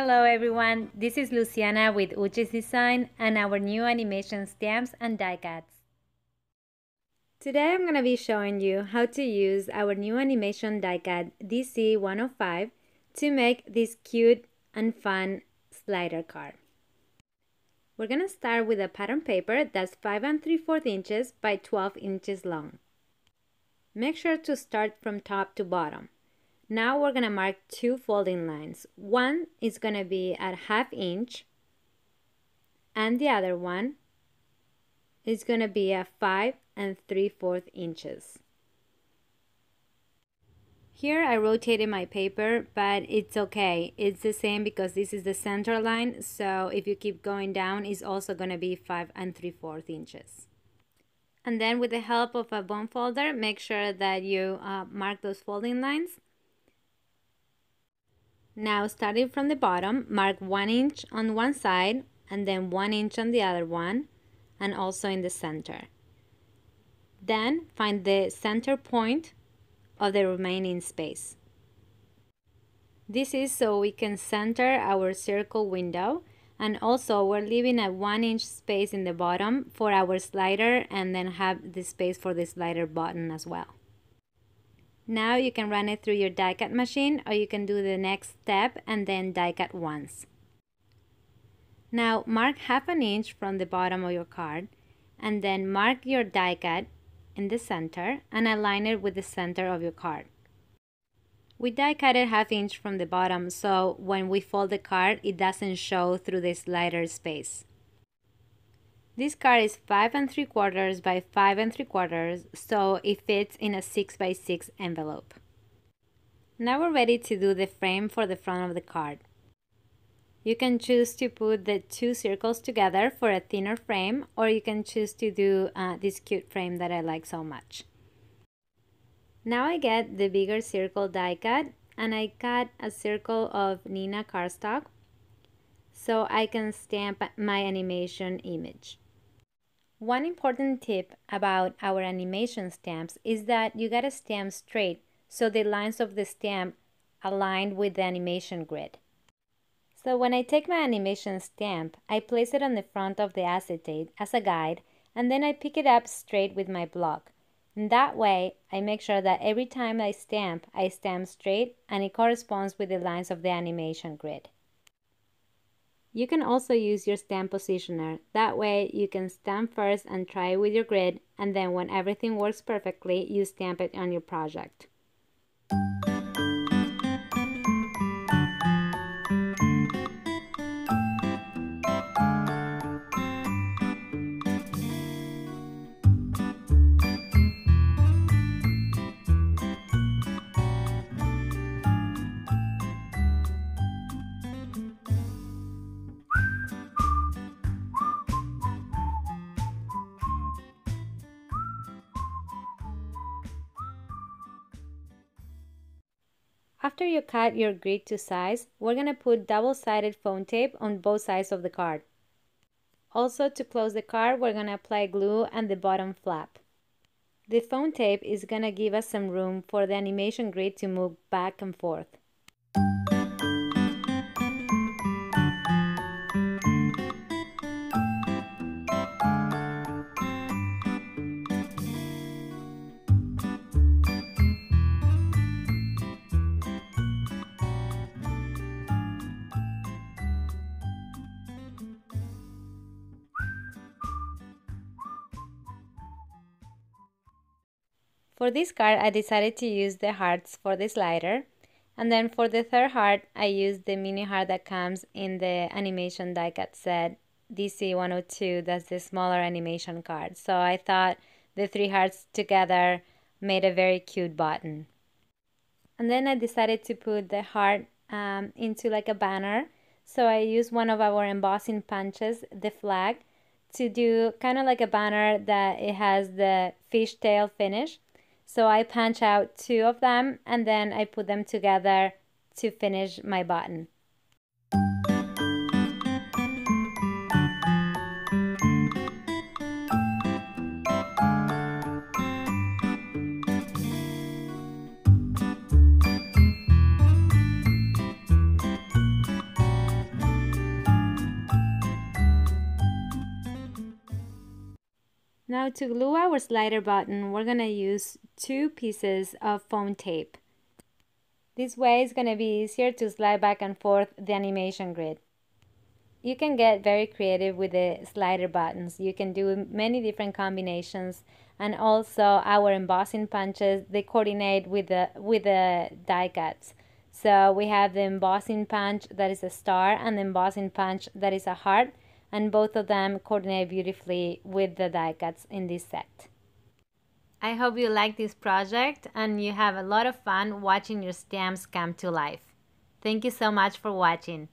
Hello everyone, this is Luciana with Uchis Design and our new animation stamps and die cuts. Today I'm going to be showing you how to use our new animation die cut Dc105 to make this cute and fun slider card. We're going to start with a pattern paper that's 5 3/4 inches by 12 inches long. Make sure to start from top to bottom. Now we're going to mark two folding lines. One is going to be at 1/2 inch and the other one is going to be at 5 3/4 inches. Here I rotated my paper, but it's okay. It's the same because this is the center line, so if you keep going down, it's also going to be 5 3/4 inches. And then with the help of a bone folder, make sure that you mark those folding lines. Now starting from the bottom, mark 1 inch on one side and then 1 inch on the other one and also in the center. Then find the center point of the remaining space. This is so we can center our circle window, and also we're leaving a 1 inch space in the bottom for our slider and then have the space for the slider button as well. Now you can run it through your die cut machine, or you can do the next step and then die cut once. Now mark 1/2 inch from the bottom of your card and then mark your die cut in the center and align it with the center of your card. We die cut it 1/2 inch from the bottom, so when we fold the card it doesn't show through the slider space. This card is 5 3/4 by 5 3/4, so it fits in a 6 by 6 envelope. Now we're ready to do the frame for the front of the card. You can choose to put the two circles together for a thinner frame, or you can choose to do this cute frame that I like so much. Now I get the bigger circle die cut and I cut a circle of Nina cardstock so I can stamp my animation image. One important tip about our animation stamps is that you gotta stamp straight so the lines of the stamp align with the animation grid. So when I take my animation stamp, I place it on the front of the acetate as a guide, and then I pick it up straight with my block. And that way, I make sure that every time I stamp straight and it corresponds with the lines of the animation grid. You can also use your stamp positioner. That way you can stamp first and try it with your grid, and then when everything works perfectly, you stamp it on your project. After you cut your grid to size, we're going to put double-sided foam tape on both sides of the card. Also, to close the card, we're going to apply glue and the bottom flap. The foam tape is going to give us some room for the animation grid to move back and forth. For this card, I decided to use the hearts for the slider, and then for the third heart, I used the mini heart that comes in the animation die cut set Dc102. That's the smaller animation card. So I thought the three hearts together made a very cute button. And then I decided to put the heart into like a banner. So I used one of our embossing punches, the flag, to do kind of like a banner that it has the fishtail finish. So I punch out two of them and then I put them together to finish my button. Now to glue our slider button, we're going to use 2 pieces of foam tape. This way it's going to be easier to slide back and forth the animation grid. You can get very creative with the slider buttons. You can do many different combinations, and also our embossing punches, they coordinate with the die cuts. So we have the embossing punch that is a star and the embossing punch that is a heart, and both of them coordinate beautifully with the die cuts in this set. I hope you like this project and you have a lot of fun watching your stamps come to life. Thank you so much for watching.